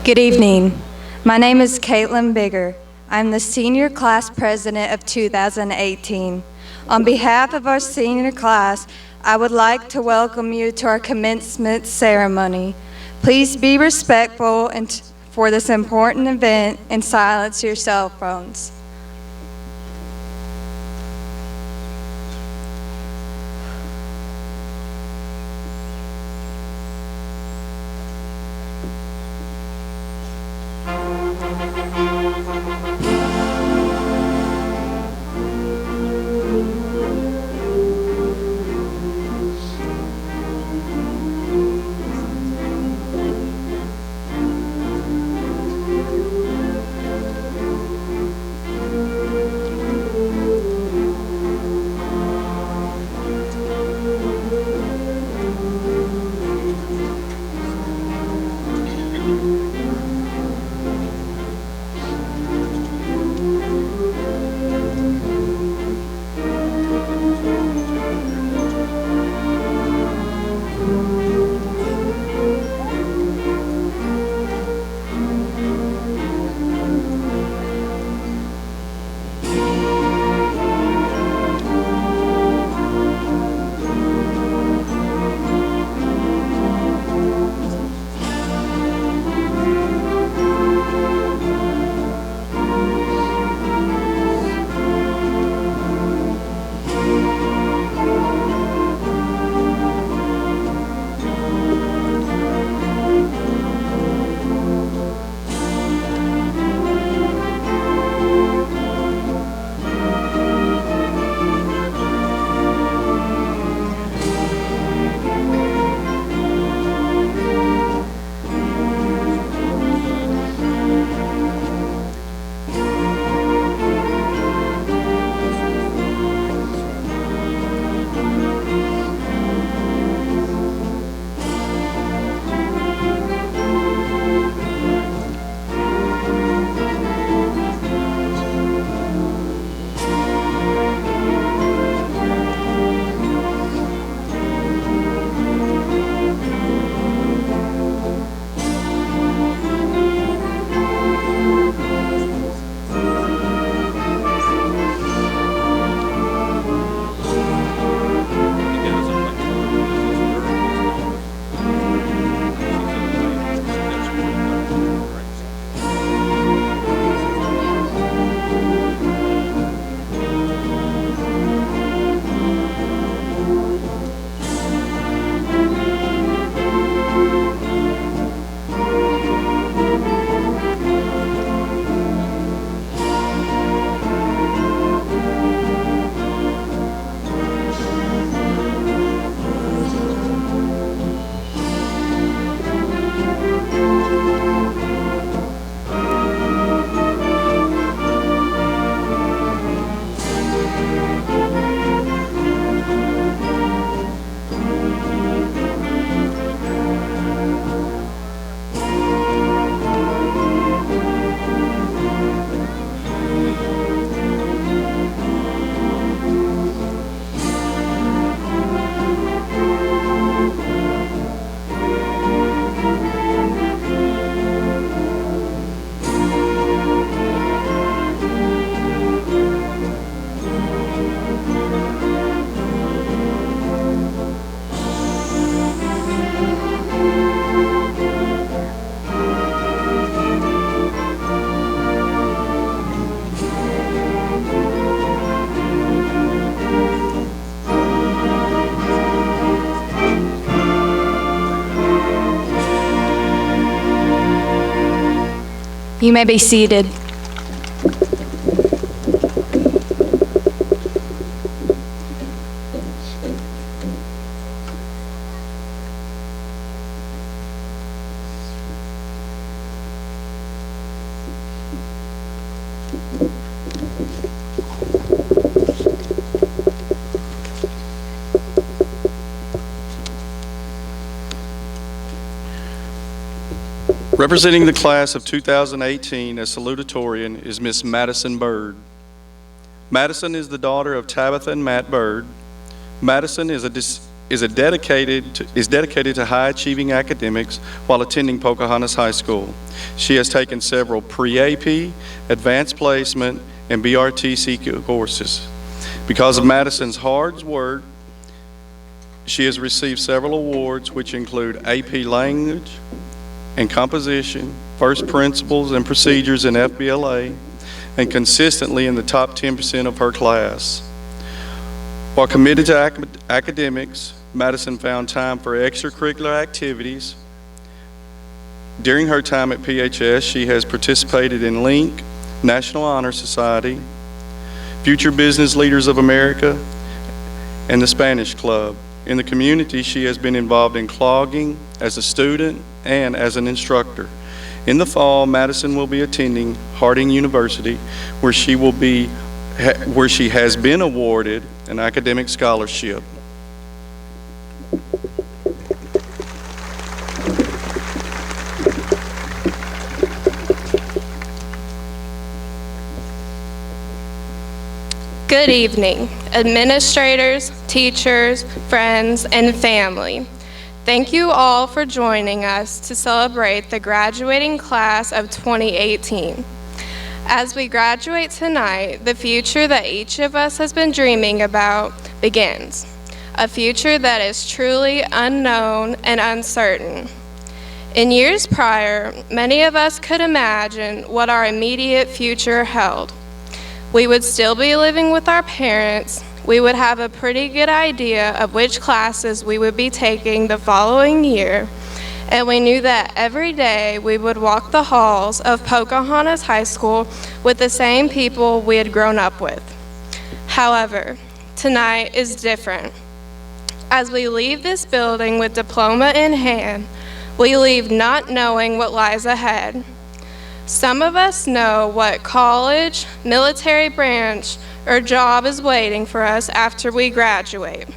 Good evening. My name is Caitlin Bigger. I'm the senior class president of 2018. On behalf of our senior class, I would like to welcome you to our commencement ceremony. Please be respectful for this important event and silence your cell phones. You may be seated. Representing the class of 2018 as Salutatorian is Miss Madison Bird. Madison is the daughter of Tabitha and Matt Bird. Madison is a is dedicated to high-achieving academics while attending Pocahontas High School. She has taken several pre-AP, advanced placement, and BRTC courses. Because of Madison's hard work, she has received several awards, which include AP Language and Composition, First Principles and Procedures in FBLA, and consistently in the top 10% of her class. While committed to academics, Madison found time for extracurricular activities. During her time at PHS, she has participated in LINC, National Honor Society, Future Business Leaders of America, and the Spanish Club. In the community, she has been involved in clogging as a student and as an instructor. In the fall, Madison will be attending Harding University, where she has been awarded an academic scholarship. Good evening, administrators, teachers, friends, and family. Thank you all for joining us to celebrate the graduating class of 2018. As we graduate tonight, the future that each of us has been dreaming about begins. A future that is truly unknown and uncertain. In years prior, many of us could imagine what our immediate future held. We would still be living with our parents. We would have a pretty good idea of which classes we would be taking the following year, and we knew that every day we would walk the halls of Pocahontas High School with the same people we had grown up with. However, tonight is different. As we leave this building with diploma in hand, we leave not knowing what lies ahead. Some of us know what college, military branch, or job is waiting for us after we graduate.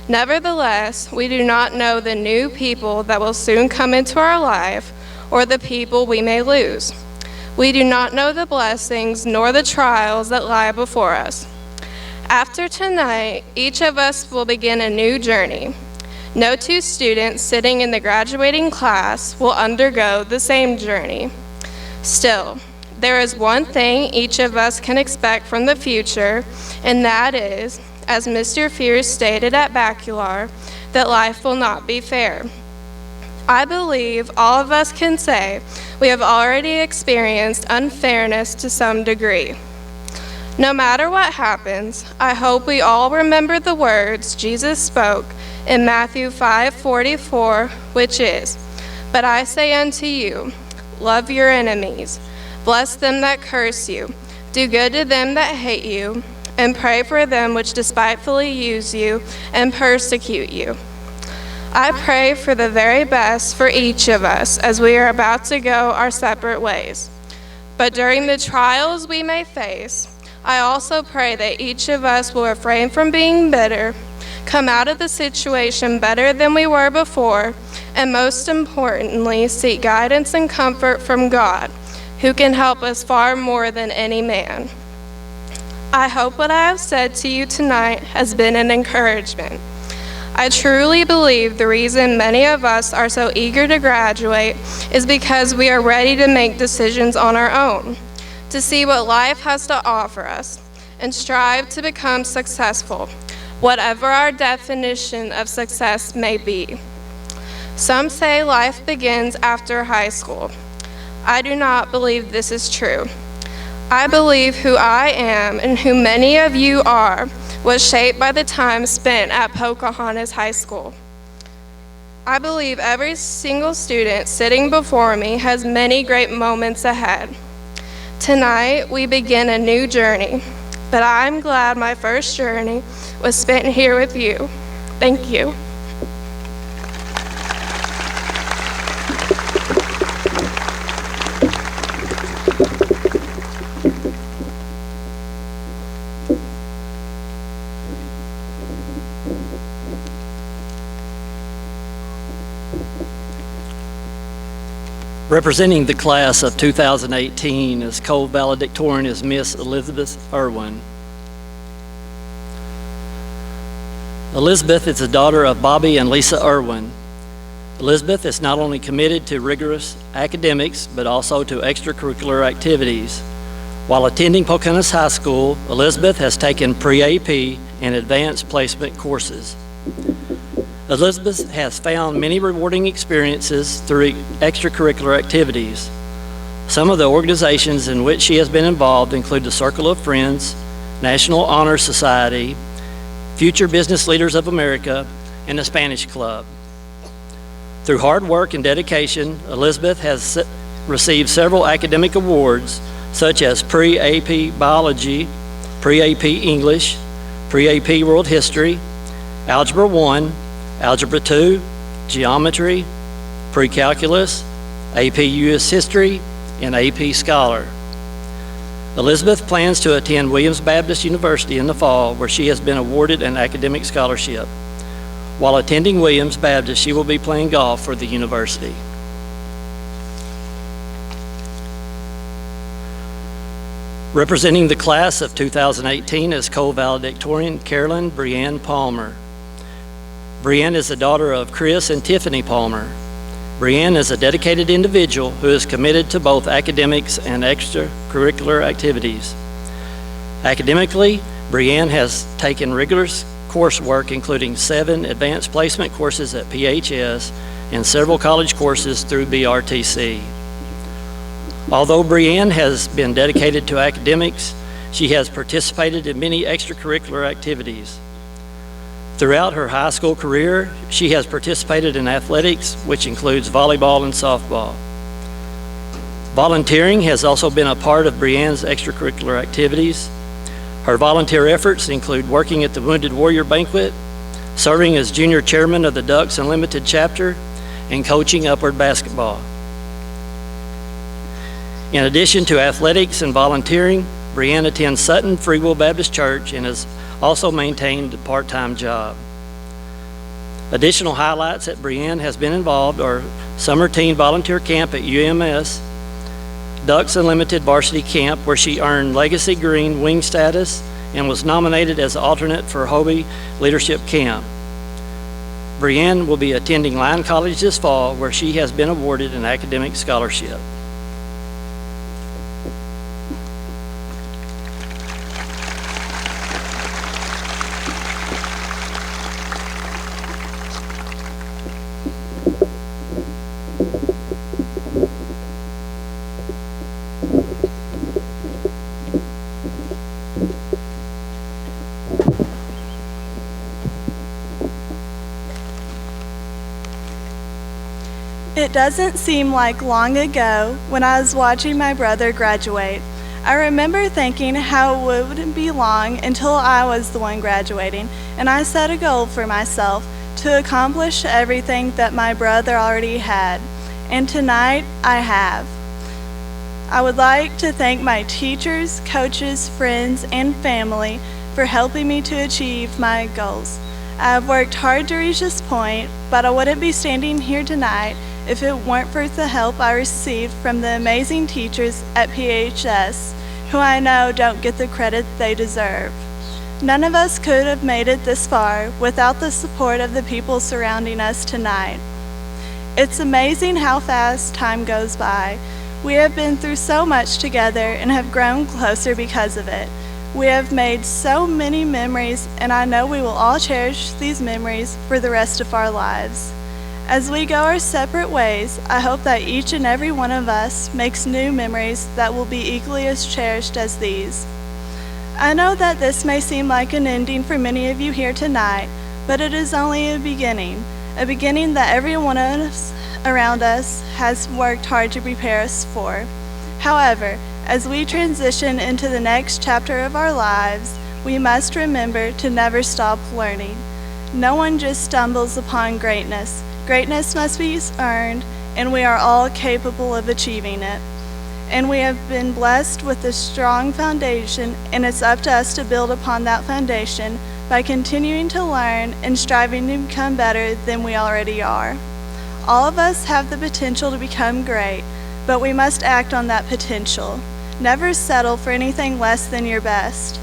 Nevertheless, we do not know the new people that will soon come into our life or the people we may lose. We do not know the blessings nor the trials that lie before us. After tonight, each of us will begin a new journey. No two students sitting in the graduating class will undergo the same journey. Still, there is one thing each of us can expect from the future, and that is, as Mr. Fears stated at Bacular, that life will not be fair. I believe all of us can say we have already experienced unfairness to some degree. No matter what happens, I hope we all remember the words Jesus spoke in Matthew 5:44, which is, "But I say unto you, love your enemies, bless them that curse you, do good to them that hate you, and pray for them which despitefully use you and persecute you." I pray for the very best for each of us as we are about to go our separate ways. But during the trials we may face, I also pray that each of us will refrain from being bitter, come out of the situation better than we were before, and most importantly, seek guidance and comfort from God, who can help us far more than any man. I hope what I have said to you tonight has been an encouragement. I truly believe the reason many of us are so eager to graduate is because we are ready to make decisions on our own, to see what life has to offer us, and strive to become successful, whatever our definition of success may be. Some say life begins after high school. I do not believe this is true. I believe who I am and who many of you are was shaped by the time spent at Pocahontas High School. I believe every single student sitting before me has many great moments ahead. Tonight, we begin a new journey, but I'm glad my first journey was spent here with you. Thank you. Representing the class of 2018 as co-valedictorian is Miss Elizabeth Irwin. Elizabeth is the daughter of Bobby and Lisa Irwin. Elizabeth is not only committed to rigorous academics, but also to extracurricular activities. While attending Pocahontas High School, Elizabeth has taken pre-AP and advanced placement courses. Elizabeth has found many rewarding experiences through extracurricular activities. Some of the organizations in which she has been involved include the Circle of Friends, National Honor Society, Future Business Leaders of America, and the Spanish Club. Through hard work and dedication, Elizabeth has received several academic awards, such as Pre-AP Biology, Pre-AP English, Pre-AP World History, Algebra 1, Algebra 2, Geometry, Pre-Calculus, AP US History, and AP Scholar. Elizabeth plans to attend Williams Baptist University in the fall, where she has been awarded an academic scholarship. While attending Williams Baptist, she will be playing golf for the university. Representing the class of 2018 is Co-valedictorian Carolyn Brianne Palmer. Brianne is the daughter of Chris and Tiffany Palmer. Brianne is a dedicated individual who is committed to both academics and extracurricular activities. Academically, Brianne has taken rigorous coursework, including 7 advanced placement courses at PHS and several college courses through BRTC. Although Brianne has been dedicated to academics, she has participated in many extracurricular activities. Throughout her high school career, she has participated in athletics, which includes volleyball and softball. Volunteering has also been a part of Brianne's extracurricular activities. Her volunteer efforts include working at the Wounded Warrior Banquet, serving as junior chairman of the Ducks Unlimited chapter, and coaching upward basketball. In addition to athletics and volunteering, Brianne attends Sutton Free Will Baptist Church and has also maintained a part-time job. Additional highlights that Brianne has been involved are Summer Teen Volunteer Camp at UMS, Ducks Unlimited Varsity Camp, where she earned Legacy Green wing status and was nominated as alternate for Hobie Leadership Camp. Brianne will be attending Lyon College this fall, where she has been awarded an academic scholarship. It doesn't seem like long ago when I was watching my brother graduate. I remember thinking how it wouldn't be long until I was the one graduating, and I set a goal for myself to accomplish everything that my brother already had, and tonight I have. I would like to thank my teachers, coaches, friends, and family for helping me to achieve my goals. I have worked hard to reach this point, but I wouldn't be standing here tonight if it weren't for the help I received from the amazing teachers at PHS, who I know don't get the credit they deserve. None of us could have made it this far without the support of the people surrounding us tonight. It's amazing how fast time goes by. We have been through so much together and have grown closer because of it. We have made so many memories, and I know we will all cherish these memories for the rest of our lives. As we go our separate ways, I hope that each and every one of us makes new memories that will be equally as cherished as these. I know that this may seem like an ending for many of you here tonight, but it is only a beginning that every one of us around us has worked hard to prepare us for. However, as we transition into the next chapter of our lives, we must remember to never stop learning. No one just stumbles upon greatness. Greatness must be earned, and we are all capable of achieving it. And we have been blessed with a strong foundation, and it's up to us to build upon that foundation by continuing to learn and striving to become better than we already are. All of us have the potential to become great, but we must act on that potential. Never settle for anything less than your best.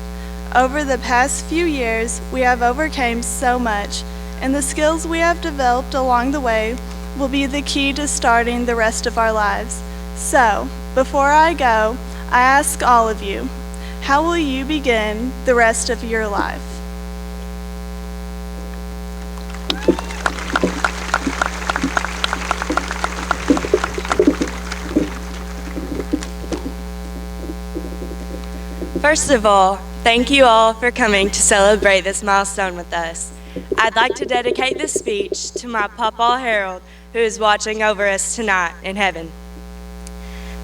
Over the past few years, we have overcome so much, and the skills we have developed along the way will be the key to starting the rest of our lives. So, before I go, I ask all of you, how will you begin the rest of your life? First of all, thank you all for coming to celebrate this milestone with us. I'd like to dedicate this speech to my Papa Harold, who is watching over us tonight in heaven.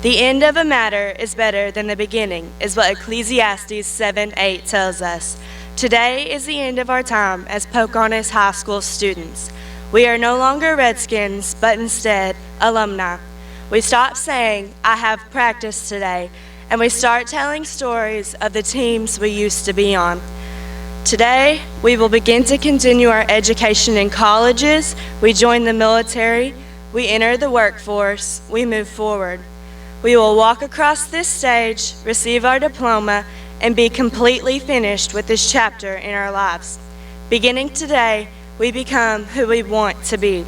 The end of a matter is better than the beginning, is what Ecclesiastes 7:8 tells us. Today is the end of our time as Pocahontas High School students. We are no longer Redskins, but instead alumni. We stop saying, I have practice today, and we start telling stories of the teams we used to be on. Today, we will begin to continue our education in colleges, we join the military, we enter the workforce, we move forward. We will walk across this stage, receive our diploma, and be completely finished with this chapter in our lives. Beginning today, we become who we want to be.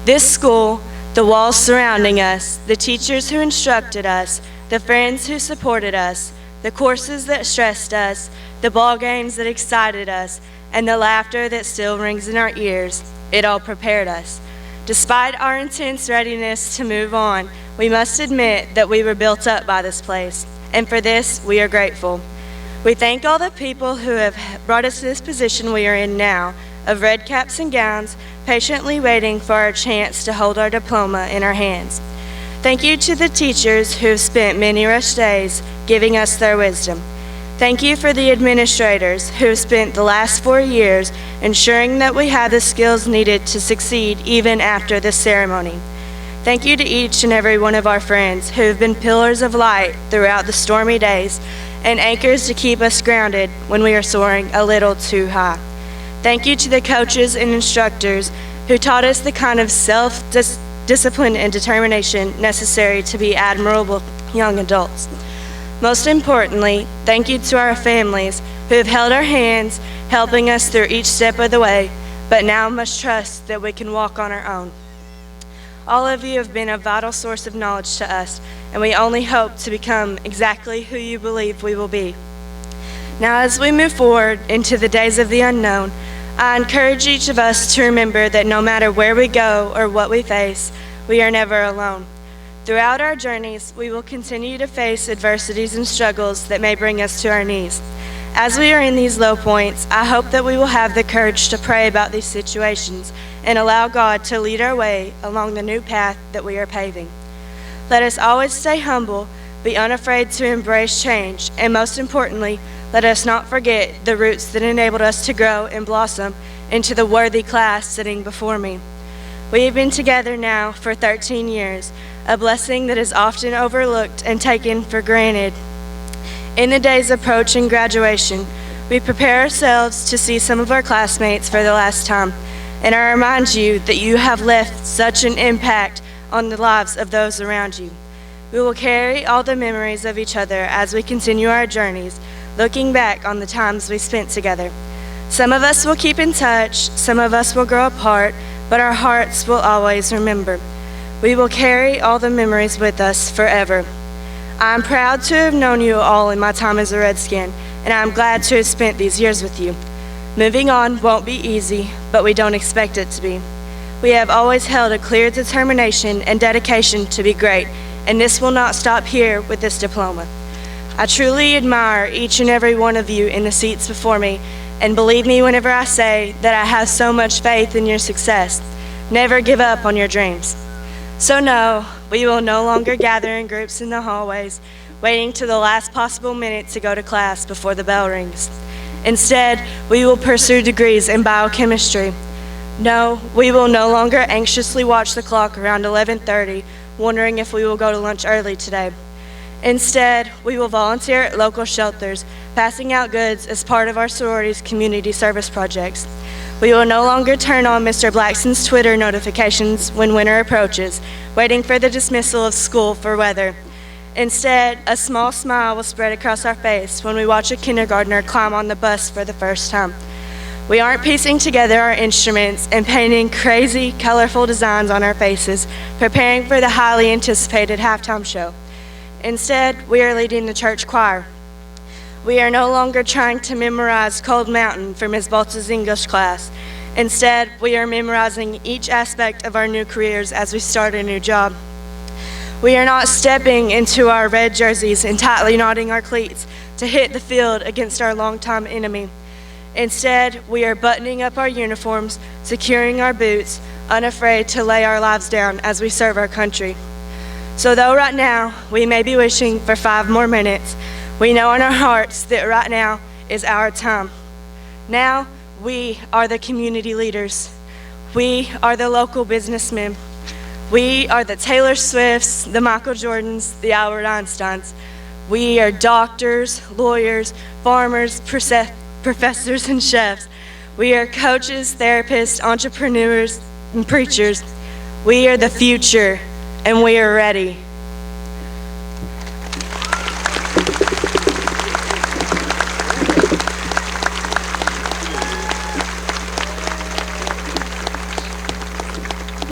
This school, the walls surrounding us, the teachers who instructed us, the friends who supported us, the courses that stressed us, the ball games that excited us, and the laughter that still rings in our ears, it all prepared us. Despite our intense readiness to move on, we must admit that we were built up by this place, and for this, we are grateful. We thank all the people who have brought us to this position we are in now, of red caps and gowns, patiently waiting for our chance to hold our diploma in our hands. Thank you to the teachers who have spent many rush days giving us their wisdom. Thank you for the administrators who have spent the last 4 years ensuring that we have the skills needed to succeed even after this ceremony. Thank you to each and every one of our friends who have been pillars of light throughout the stormy days and anchors to keep us grounded when we are soaring a little too high. Thank you to the coaches and instructors who taught us the kind of self-discipline and determination necessary to be admirable young adults. Most importantly, thank you to our families who have held our hands, helping us through each step of the way, but now must trust that we can walk on our own. All of you have been a vital source of knowledge to us, and we only hope to become exactly who you believe we will be. Now, as we move forward into the days of the unknown, I encourage each of us to remember that no matter where we go or what we face, we are never alone. Throughout our journeys, we will continue to face adversities and struggles that may bring us to our knees. As we are in these low points, I hope that we will have the courage to pray about these situations and allow God to lead our way along the new path that we are paving. Let us always stay humble, be unafraid to embrace change, and most importantly, let us not forget the roots that enabled us to grow and blossom into the worthy class sitting before me. We have been together now for 13 years, a blessing that is often overlooked and taken for granted. In the days approaching graduation, we prepare ourselves to see some of our classmates for the last time, and I remind you that you have left such an impact on the lives of those around you. We will carry all the memories of each other as we continue our journeys, looking back on the times we spent together. Some of us will keep in touch, some of us will grow apart, but our hearts will always remember. We will carry all the memories with us forever. I am proud to have known you all in my time as a Redskin, and I am glad to have spent these years with you. Moving on won't be easy, but we don't expect it to be. We have always held a clear determination and dedication to be great, and this will not stop here with this diploma. I truly admire each and every one of you in the seats before me, and believe me whenever I say that I have so much faith in your success. Never give up on your dreams. So no, we will no longer gather in groups in the hallways, waiting to the last possible minute to go to class before the bell rings. Instead, we will pursue degrees in biochemistry. No, we will no longer anxiously watch the clock around 11:30, wondering if we will go to lunch early today. Instead, we will volunteer at local shelters, passing out goods as part of our sorority's community service projects. We will no longer turn on Mr. Blackson's Twitter notifications when winter approaches, waiting for the dismissal of school for weather. Instead, a small smile will spread across our face when we watch a kindergartner climb on the bus for the first time. We aren't piecing together our instruments and painting crazy, colorful designs on our faces, preparing for the highly anticipated halftime show. Instead, we are leading the church choir. We are no longer trying to memorize Cold Mountain for Ms. Boltz's English class. Instead, we are memorizing each aspect of our new careers as we start a new job. We are not stepping into our red jerseys and tightly knotting our cleats to hit the field against our longtime enemy. Instead, we are buttoning up our uniforms, securing our boots, unafraid to lay our lives down as we serve our country. So though right now we may be wishing for 5 more minutes, we know in our hearts that right now is our time. Now we are the community leaders. We are the local businessmen. We are the Taylor Swifts, the Michael Jordans, the Albert Einsteins. We are doctors, lawyers, farmers, professors, and chefs. We are coaches, therapists, entrepreneurs, and preachers. We are the future, and we are ready.